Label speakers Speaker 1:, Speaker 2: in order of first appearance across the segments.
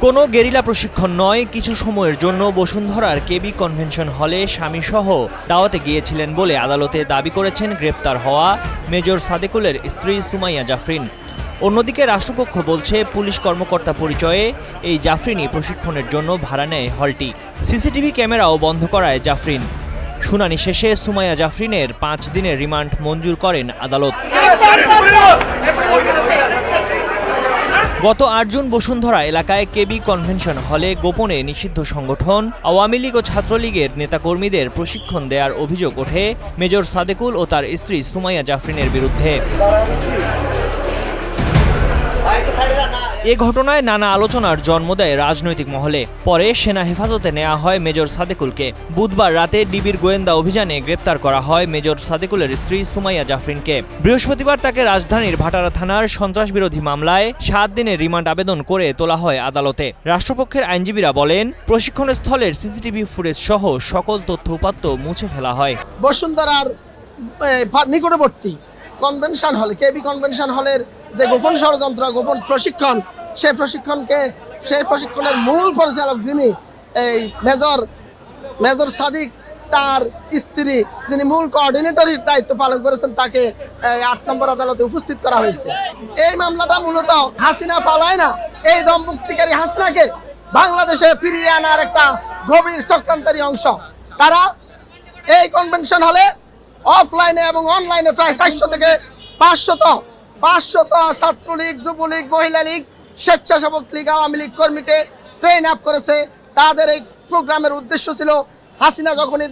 Speaker 1: কোনো গেরিলা প্রশিক্ষণ নয়, কিছু সময়ের জন্য বসুন্ধরার কেবি কনভেনশন হলে স্বামীসহ দাওয়াতে গিয়েছিলেন বলে আদালতে দাবি করেছেন গ্রেপ্তার হওয়া মেজর সাদেকুলের স্ত্রী সুমাইয়া জাফরিন। অন্যদিকে রাষ্ট্রপক্ষ বলছে পুলিশ কর্মকর্তা পরিচয়ে এই জাফরিনই প্রশিক্ষণের জন্য ভাড়া নেয় হলটি। সিসিটিভি ক্যামেরাও বন্ধ করায় জাফরিন। শুনানি শেষে সুমাইয়া জাফরিনের 5 দিনের রিমান্ড মঞ্জুর করেন আদালত। গত 8 জুন বসুন্ধরা এলাকায় কেবি কনভেনশন হলে গোপনে নিষিদ্ধ সংগঠন আওয়ামী লীগ ও ছাত্রলীগের নেতাকর্মীদের প্রশিক্ষণ দেওয়ার অভিযোগ ওঠে মেজর সাদেকুল ও তার স্ত্রী সুমাইয়া জাফরিনের বিরুদ্ধে। এ ঘটনায় নানা আলোচনার জন্ম দেয় রাজনৈতিক মহলে। পরে সেনা হেফাজতে নেওয়া হয় মেজর সাদেকুলকে। বুধবার রাতে ডিবির গোয়েন্দা অভিযানে গ্রেপ্তার করা হয় মেজর সাদেকুলের স্ত্রী সুমাইয়া জাফরিনকে। বৃহস্পতিবার তাকে রাজধানীর ভাটারা থানার সন্ত্রাসবিরোধী মামলায় 7 দিনের রিমান্ড আবেদন করে তোলা হয় আদালতে। রাষ্ট্রপক্ষের আইনজীবীরা বলেন, প্রশিক্ষণ স্থলের সিসিটিভি ফুটেজ সহ সকল তথ্য উপাত্ত মুছে ফেলা হয়।
Speaker 2: বসুন্ধরার নিকটবর্তী কনভেনশন হলে, কেবি কনভেনশন হলের যে গোপন ষড়যন্ত্র, গোপন প্রশিক্ষণ, সেই প্রশিক্ষণের মূল পরিচালক যিনি এই মেজর সাদিক, তার স্ত্রী যিনি মূল কোঅর্ডিনেটরের দায়িত্ব পালন করেছেন, তাকে 8 নম্বর আদালতে উপস্থিত করা হয়েছে। এই মামলাটা মূলত হাসিনা পালায় না, এই দম্পতিকারী হাসিনাকে বাংলাদেশে ফিরিয়ে আনার একটা গভীর চক্রান্তের অংশ। তারা এই কনভেনশন হলে অফলাইনে এবং অনলাইনে প্রায় 400 থেকে 500 ছাত্রলীগ, যুবলীগ, মহিলা লীগ, স্বেচ্ছাসেবক লীগ, আওয়ামী লীগ কর্মীকে ট্রেন আপ করেছে। তাদের এই প্রোগ্রামের উদ্দেশ্য ছিল হাসিনা যখনই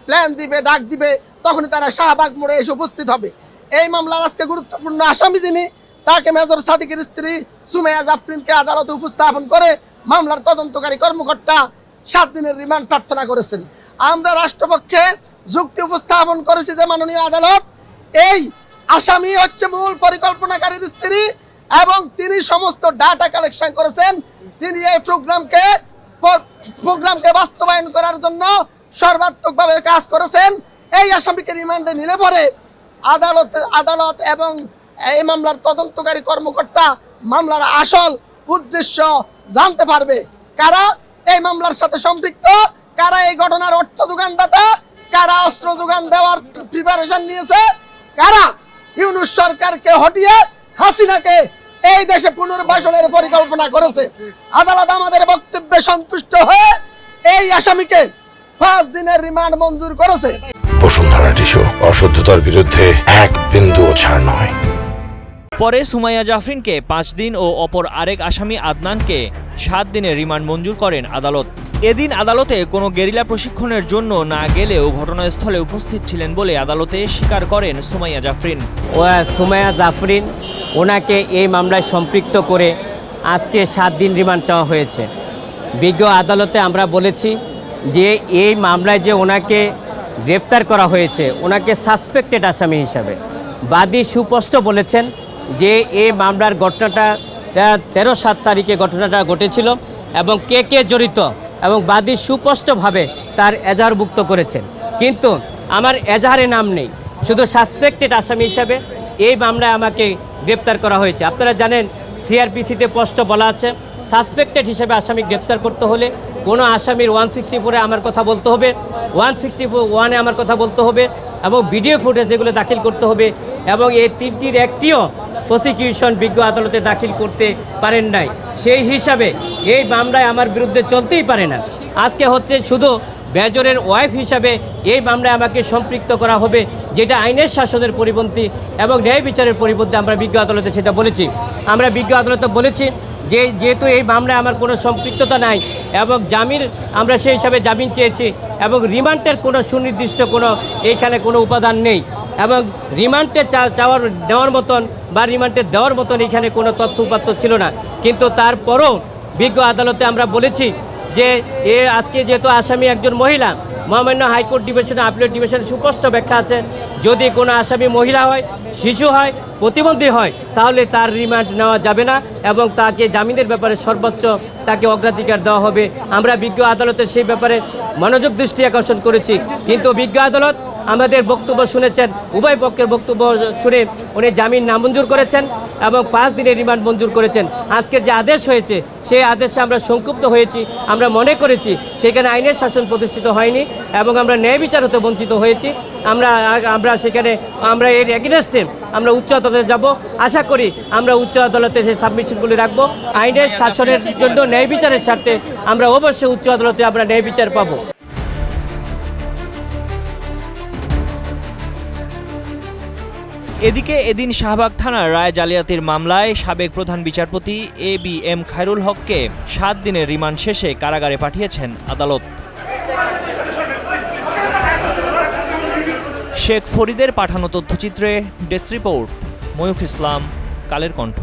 Speaker 2: প্ল্যান দিবে, ডাক দিবে, তখনই তারা শাহবাগ মোড়ে এসে উপস্থিত হবে। এই মামলার আজকে গুরুত্বপূর্ণ আসামি যিনি, তাকে মেজর সাদিকের স্ত্রী সুমাইয়া জাফরিনকে আদালতে উপস্থাপন করে মামলার তদন্তকারী কর্মকর্তা 7 দিনের রিমান্ড প্রার্থনা করেছেন। আমরা রাষ্ট্রপক্ষে যুক্তি উপস্থাপন করেছি যে মাননীয় আদালত, এই আসামি হচ্ছে মূল পরিকল্পনাকারীর স্ত্রী এবং তিনি সমস্ত ডাটা কালেকশন করেছেন। তিনি এই প্রোগ্রামকে বাস্তবায়ন করার জন্য সর্বাত্মকভাবে কাজ করেছেন। এই আসামিকে রিমান্ডে নিলে পরে আদালত এবং এই মামলার তদন্তকারী কর্মকর্তা মামলার আসল উদ্দেশ্য জানতে পারবে। কারা এই মামলার সাথে সম্পৃক্ত, কারা এই ঘটনার অর্থ যোগানদাতা, কারা অস্ত্র যোগান দেওয়ার প্রিপারেশন নিয়েছে, কারা ইউনূস সরকারকে হটিয়ে হাসিনাকে এই দেশে পুনর্বাসনের পরিকল্পনা করেছে। আদালত আমাদের বক্তব্যে সন্তুষ্ট হয়ে এই আসামিকে 5 দিনের রিমান্ড মঞ্জুর করেছে।
Speaker 3: বসুন্ধরা টিস্যু, অশুদ্ধতার বিরুদ্ধে এক বিন্দুও ছাড় নয়।
Speaker 1: পরে সুমাইয়া জাফরিনকে 5 দিন ও অপর আরেক আসামি আদনানকে 7 দিনের রিমান্ড মঞ্জুর করেন আদালত। এদিন আদালতে কোনো গেরিলা প্রশিক্ষণের জন্য না গেলেও ঘটনাস্থলে উপস্থিত ছিলেন বলে আদালতে স্বীকার করেন সুমাইয়া জাফরিন।
Speaker 4: সুমাইয়া জাফরিন, ওনাকে এই মামলায় সম্পৃক্ত করে আজকে 7 দিন রিমান্ড চাওয়া হয়েছে। বিজ্ঞ আদালতে আমরা বলেছি যে এই মামলায় যে ওনাকে গ্রেপ্তার করা হয়েছে, ওনাকে সাসপেক্টেড আসামি হিসাবে। বাদী সুস্পষ্ট বলেছেন যে এই মামলার ঘটনাটা 13-7 তারিখে ঘটনাটা ঘটেছিল এবং কে জড়িত, এবং বাদী সুস্পষ্টভাবে তার এজাহারভুক্ত করেছেন। কিন্তু আমার এজাহারে নাম নেই, শুধু সাসপেক্টেড আসামি হিসাবে এই মামলায় আমাকে গ্রেপ্তার করা হয়েছে। আপনারা জানেন সিআরপিসিতে স্পষ্ট বলা আছে, সাসপেক্টেড হিসেবে আসামি গ্রেপ্তার করতে হলে কোনো আসামির 164-এ আমার কথা বলতে হবে, 161-এ আমার কথা বলতে হবে, এবং ভিডিও ফুটেজ যেগুলো দাখিল করতে হবে, এবং এই 3টির একটিও প্রসিকিউশন বিজ্ঞ আদালতে দাখিল করতে পারেন নাই। সেই হিসাবে এই মামলায় আমার বিরুদ্ধে চলতেই পারে না। আজকে হচ্ছে শুধু মেজরের ওয়াইফ হিসাবে এই মামলায় আমাকে সম্পৃক্ত করা হবে, যেটা আইনের শাসনের পরিপন্থী এবং ন্যায় বিচারের পরিপন্থী। আমরা বিজ্ঞ আদালতে সেটা বলেছি। আমরা বিজ্ঞ আদালতে বলেছি যে যেহেতু এই মামলায় আমার কোনো সম্পৃক্ততা নাই এবং আমরা সেই হিসাবে জামিন চেয়েছি, এবং রিমান্ডের কোনো সুনির্দিষ্ট এইখানে কোনো উপাদান নেই, এবং রিমান্ডে নেওয়ার মতন বা রিমান্ডে দেওয়ার মতন এখানে কোনো তথ্য উপাত্ত ছিল না। কিন্তু তারপরও বিজ্ঞ আদালতে আমরা বলেছি যে আজকে যেহেতু আসামি একজন মহিলা, মহামান্য হাইকোর্ট ডিভিশনে, আপিলেট ডিভিশনে সুস্পষ্ট ব্যাখ্যা আছে, যদি কোনো আসামি মহিলা হয়, শিশু হয়, প্রতিবন্ধী হয়, তাহলে তার রিমান্ড নেওয়া যাবে না এবং তাকে জামিনের ব্যাপারে সর্বোচ্চ তাকে অগ্রাধিকার দেওয়া হবে। আমরা বিজ্ঞ আদালতের সেই ব্যাপারে মনোযোগ দৃষ্টি আকর্ষণ করেছি, কিন্তু বিজ্ঞ আদালত আমাদের বক্তব্য শুনেছেন, উভয় পক্ষের বক্তব্য শুনে উনি জামিন নামঞ্জুর করেছেন এবং 5 দিনের রিমান্ড মঞ্জুর করেছেন। আজকের যে আদেশ হয়েছে সেই আদেশে আমরা সংক্ষুব্ধ হয়েছি। আমরা মনে করেছি সেখানে আইনের শাসন প্রতিষ্ঠিত হয়নি এবং আমরা ন্যায় বিচার হতে বঞ্চিত হয়েছি। আমরা সেখানে আমরা এর এগেনস্টে আমরা উচ্চ আদালতে যাব। আশা করি আমরা উচ্চ আদালতে সেই সাবমিশনগুলি রাখবো। আইনের শাসনের জন্য ন্যায় বিচারের স্বার্থে আমরা অবশ্যই উচ্চ আদালতে আমরা ন্যায় বিচার পাবো।
Speaker 1: এদিকে এদিন শাহবাগ থানার রায় জালিয়াতির মামলায় সাবেক প্রধান বিচারপতি ABM খায়রুল হককে 7 দিনের রিমান্ড শেষে কারাগারে পাঠিয়েছেন আদালত। শেখ ফরিদের পাঠানো তথ্যচিত্রে ডেস্ক রিপোর্ট, ময়ূখ ইসলাম, কালের কণ্ঠ।